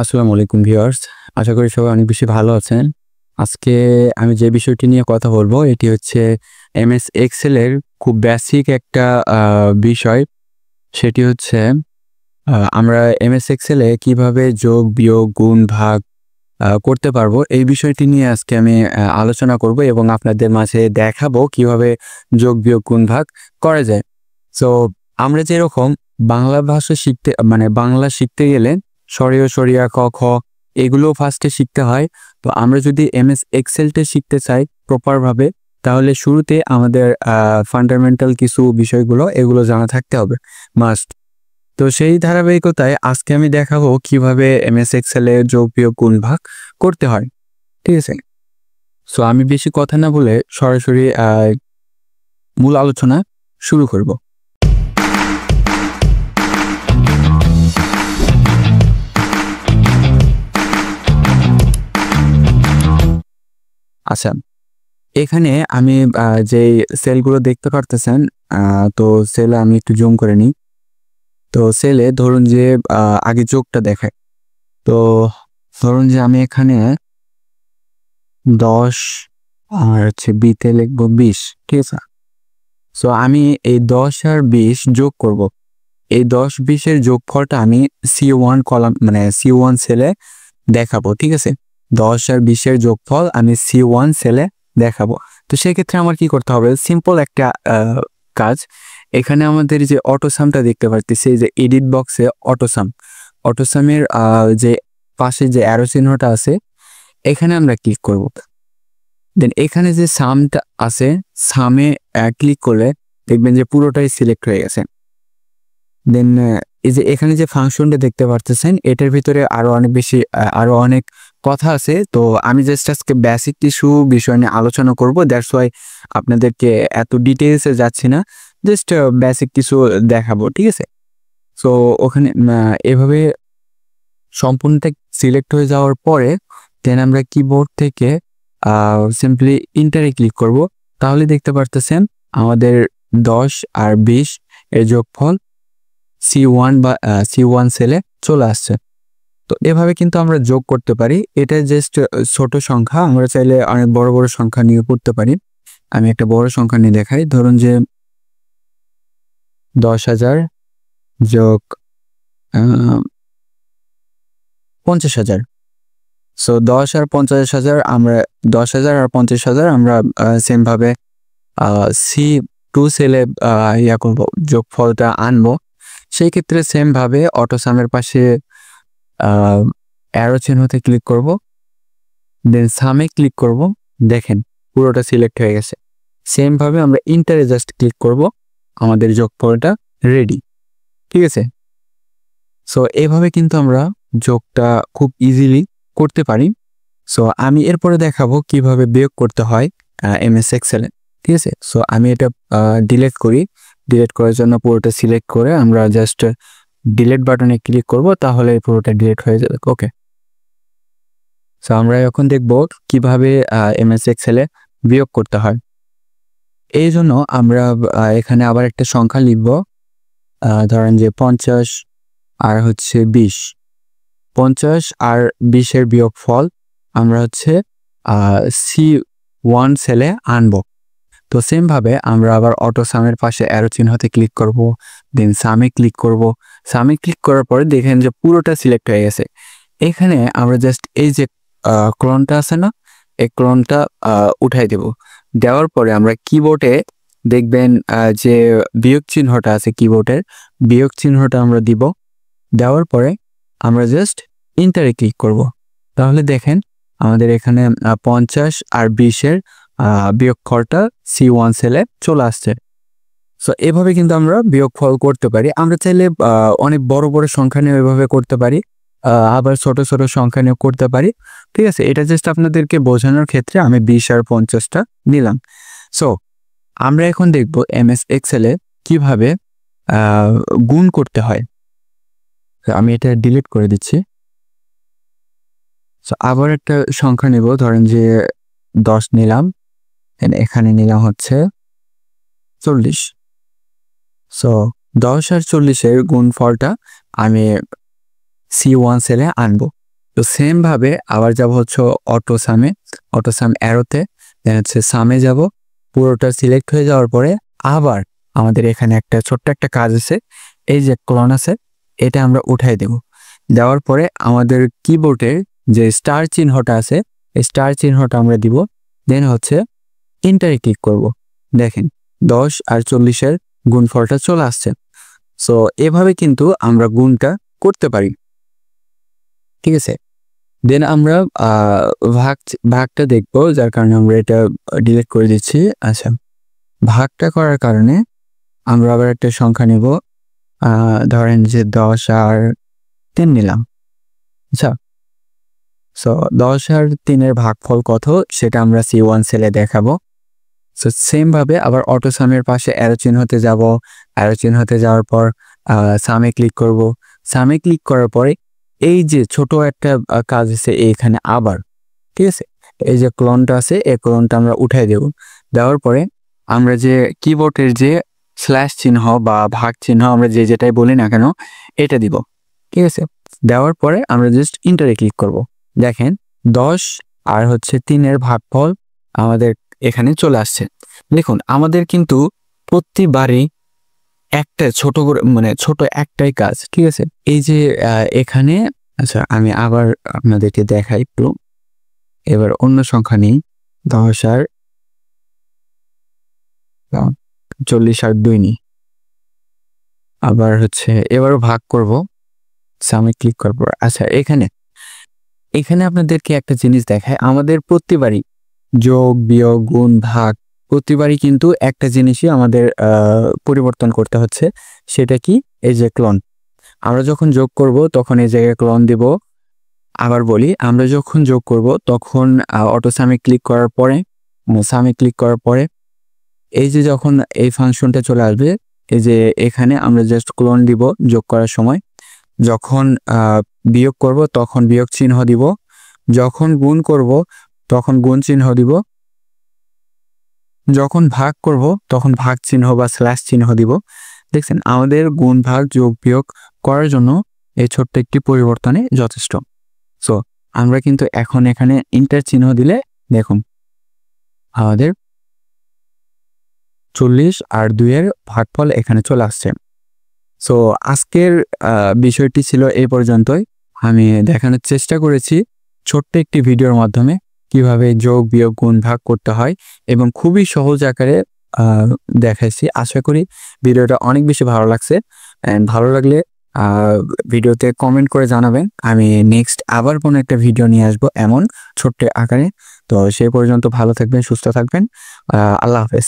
আসসালামু আলাইকুম ভিউয়ার্স। আশা করি সবাই অনেক বেশি ভালো আছেন। আজকে আমি যে বিষয়টি নিয়ে কথা বলবো এটি হচ্ছে এমএস এক্সেল এর খুব বেসিক একটা বিষয়। সেটি হচ্ছে আমরা এমএস এক্সেল এ কিভাবে যোগ, বিয়োগ, গুণ, ভাগ করতে পারবো এই বিষয়টি নিয়ে আজকে আমি আলোচনা করব এবং আপনাদের মাঝে দেখাবো কিভাবে যোগ, বিয়োগ, গুণ, ভাগ করা যায়। সো আমরা যেরকম বাংলা ভাষা শিখতে বাংলা শিখতে গেলে স্বরীয়, সরিয়া, ক, খ এগুলো ফার্স্টে শিখতে হয়। তো আমরা যদি এমএস এক্সেলটা শিখতে চাই প্রপারভাবে তাহলে শুরুতে আমাদের ফান্ডামেন্টাল কিছু বিষয়গুলো এগুলো জানা থাকতে হবে, মাস্ট। তো সেই ধারাবাহিকতায় আজকে আমি দেখাবো কিভাবে এমএস এক্সেল এ যোগ, বিয়োগ, গুণ, ভাগ করতে হয়। ঠিক আছে? সো আমি বেশি কথা না বলে সরাসরি মূল আলোচনা শুরু করব। আচ্ছা, এখানে আমি যেই সেলগুলো দেখতে পারতেছেন, তো সেলে আমি একটু জুম করে নিই। তো সেলে ধরুন যে আগে যোগটা দেখায়। তো ধরুন যে আমি এখানে 10 আর হচ্ছে বিতে লিখবো 20। ঠিক আছে? সো আমি এই 10 আর 20 যোগ করব। এই 10-20 এর যোগফলটা আমি C1 কলাম C1 সেলে দেখাবো। ঠিক আছে? 10 আর 20 এর যোগফল আমি C1 সেলে দেখাবো। তো সেক্ষেত্রে আমার কি করতে হবে? সিম্পল একটা কাজ। এখানে আমাদের যে অটোসামটা দেখতে পারতেছি, এই যে এডিট বক্সে অটোসামের যে পাশে যে অ্যারো চিহ্নটা আছে এখানে আমরা ক্লিক করব। দেন এখানে যে সামটা আছে, সামে ক্লিক করলে দেখবেন যে পুরোটাই সিলেক্ট হয়ে গেছে। দেন এই যে এখানে যে ফাংশনটা দেখতে পারতেছেন এটার ভিতরে আরো অনেক কথা আছে। তো আমি জাস্ট আজকে বেসিক কিছু বিষয় নিয়ে আলোচনা করব। দ্যাটস ওয়াই আপনাদেরকে এত ডিটেইলসে যাচ্ছি না, জাস্ট বেসিক কিছু দেখাবো। ঠিক আছে? সো ওখানে এভাবে সম্পূর্ণটা সিলেক্ট হয়ে যাওয়ার পরে দেন আমরা কিবোর্ড থেকে সিম্পলি ইন্টারে ক্লিক করব। তাহলে দেখতে পারতেছেন আমাদের 10 আর 20 এর যোগফল C1 সেলে চলে আসছে। তো এভাবে কিন্তু আমরা যোগ করতে পারি। এটা জাস্ট ছোট সংখ্যা, আমরা চাইলে অনেক বড় বড় সংখ্যা নিয়ে করতে পারি। আমি একটা বড় সংখ্যা নিয়ে দেখাই। ধরুন যে 10,000 যোগ 50,000। সো 10 আর 50,000 আমরা 10,000 আর 50,000 আমরা সেম ভাবে C2 সেলে করব, যোগফলটা আনবো। সেই ক্ষেত্রে সেম ভাবে অটোসামের পাশে অ্যারো চিহ্নতে ক্লিক করব, দেন সামে ক্লিক করব। দেখেন পুরোটা সিলেক্ট হয়ে গেছে। সেম ভাবে আমরা ইন্টারে জাস্ট ক্লিক করব, আমাদের যোগফলটা রেডি। ঠিক আছে? সো এভাবে কিন্তু আমরা যোগটা খুব ইজিলি করতে পারি। সো আমি এরপরে দেখাবো কিভাবে বিয়োগ করতে হয় এমএস এক্সেলে। ঠিক আছে? সো আমি এটা ডিলিট করি। ডিলিট করার জন্য পুরোটা সিলেক্ট করে আমরা জাস্ট ডিলিট বাটনে ক্লিক করব, তাহলে পুরোটা ডিলিট হয়ে যাবে। ওকে। সো আমরা এখন দেখব কিভাবে এমএস এক্সেলে বিয়োগ করতে হয়। এই জন্য আমরা এখানে আবার একটা সংখ্যা লিখব। ধরেন যে 50 আর হচ্ছে 20। 50 আর 20 এর বিয়োগফল আমরা হচ্ছে C1 সেলে আনবো। তো সেম ভাবে আমরা আবার অটোসামের পাশে অ্যারো চিহ্নতে ক্লিক করব, দেন সামে ক্লিক করব। সামে ক্লিক করার পরে দেখেন যে পুরোটা সিলেক্ট হয়ে গেছে। এখানে আমরা জাস্ট এই যে ক্রনটা আছে না, এই ক্রনটা উঠাই দেব। দেওয়ার পরে আমরা কিবোর্ডে দেখবেন যে বিয়োগ চিহ্নটা আছে, কিবোর্ডের বিয়োগ চিহ্নটা আমরা দিব। দেওয়ার পরে আমরা জাস্ট ইন্টারে ক্লিক করব। তাহলে দেখেন আমাদের এখানে 50 আর 20 এর বিয়োগফলটা C1 সেলে চলে আসছে। সো এভাবে কিন্তু আমরা বিয়োগফল করতে পারি। আমরা চাইলে অনেক বড় বড় সংখ্যা নিয়ে এভাবে করতে পারি, আবার ছোট ছোট সংখ্যা নিয়ে করতে পারি। ঠিক আছে? এটা জাস্ট আপনাদেরকে বোঝানোর ক্ষেত্রে আমি 20 আর 50টা নিলাম। সো আমরা এখন দেখব এমএস এক্সেলে কিভাবে গুণ করতে হয়। আমি এটা ডিলিট করে দিচ্ছি। সো আবার একটা সংখ্যা নেব, ধরেন যে 10 নিলাম, এখানে নিলাম হচ্ছে 40। সো 10 আর 40 এর গুণফলটা আমি C1 সেলে আনবো। তো সেম ভাবে আবার যাব হচ্ছে অটো সামে, অটো সাম অ্যারোতে, দেন হচ্ছে সামে যাব। পুরোটা সিলেক্ট হয়ে যাওয়ার পরে আবার আমাদের এখানে একটা ছোট্ট একটা কাজ আছে, এই যে ক্লোন আছে এটা আমরা উঠাই দেব। দেওয়ার পরে আমাদের কিবোর্ডের যে স্টার চিহ্নটা আছে এই স্টার চিহ্নটা আমরা দিব, দেন হচ্ছে এন্টারে ক্লিক করব। দেখেন 10 আর 40-এর গুণফলটা চলে আসছে। সো এভাবে কিন্তু আমরা গুণটা করতে পারি, ঠিক আছে। দেন আমরা ভাগটা দেখবো, যার কারণে আমরা এটা ডিলিট করে দিচ্ছি। আচ্ছা, ভাগটা করার কারণে আমরা আবার একটা সংখ্যা নেব, ধরেন যে 10 আর 3 নিলাম। আচ্ছা, সো 10 আর 3-এর ভাগফল কত সেটা আমরা C1 সেলে দেখাবো। সো সেম ভাবে আবার অটো সামের পাশে অ্যারো চিহ্নতে যাব, অ্যারো চিহ্নতে যাওয়ার পর সামে ক্লিক করব। সামে ক্লিক করার পরে এই যে ছোট একটা কাজ আছে এইখানে আবার, ঠিক আছে, এই যে ক্লোনটা আছে এই ক্লোনটা আমরা উঠাই দেব। দেওয়ার পরে আমরা যে কিবোর্ডের যে স্ল্যাশ চিহ্ন বা ভাগ চিহ্ন আমরা যে যেটাই বলি না কেন এটা দিব, ঠিক আছে। দেওয়ার পরে আমরা জাস্ট এন্টারে ক্লিক করব। দেখেন 10 আর হচ্ছে 3-এর ভাগফল আমাদের এখানে চলে আসছে। দেখুন আমাদের কিন্তু প্রতিবারই একটা ছোট করে মানে ছোট একটাই কাজ, ঠিক আছে। এই যে এখানে, আচ্ছা আমি আবার আপনাদেরকে দেখাই একটু। এবার অন্য সংখ্যা নেই, 10 আর 40 আর 2 নিই। আবার হচ্ছে এবারও ভাগ করব, সামনে ক্লিক করব। আচ্ছা এখানে আপনাদেরকে একটা জিনিস দেখায়, আমাদের প্রতিবারই যোগ বিয়োগ গুণ ভাগ প্রতিবারই কিন্তু একটা জিনিসই আমাদের পরিবর্তন করতে হচ্ছে, সেটা কি, এই যে ক্লোন। আমরা যখন যোগ করব তখন এই জায়গায় ক্লোন দিব। আবার বলি, আমরা যখন যোগ করব তখন অটো সামে ক্লিক করার পরে এই যে যখন এই ফাংশনটা চলে আসবে, এই যে এখানে আমরা জাস্ট ক্লোন দিব যোগ করার সময়। যখন বিয়োগ করব তখন বিয়োগ চিহ্ন দিব, যখন গুণ করব তখন গুণ চিহ্ন দিব, যখন ভাগ করব তখন ভাগ চিহ্ন বা স্ল্যাশ চিহ্ন দিব। দেখছেন আমাদের গুণ ভাগ যোগ বিয়োগ করার জন্য এই ছোট্ট একটি পরিবর্তনে যথেষ্ট। সো আমরা কিন্তু এখন এখানে ইন্টার চিহ্ন দিলে দেখুন আমাদের 40 আর 2-এর ভাগফল এখানে চলে আসছে। সো আজকের বিষয়টি ছিল এই পর্যন্তই। আমি দেখানোর চেষ্টা করেছি ছোট্ট একটি ভিডিওর মাধ্যমে কিভাবে যোগ বিয়োগ গুণ ভাগ করতে হয় এবং খুবই সহজ আকারে দেখাইছি। আশা করি ভিডিওটা অনেক বেশি ভালো লাগছে। ভালো লাগলে ভিডিওতে কমেন্ট করে জানাবেন। আমি নেক্সট আবার কোনো একটা ভিডিও নিয়ে আসবো এমন ছোট্ট আকারে। তো সেই পর্যন্ত ভালো থাকবেন, সুস্থ থাকবেন। আল্লাহ হাফেজ।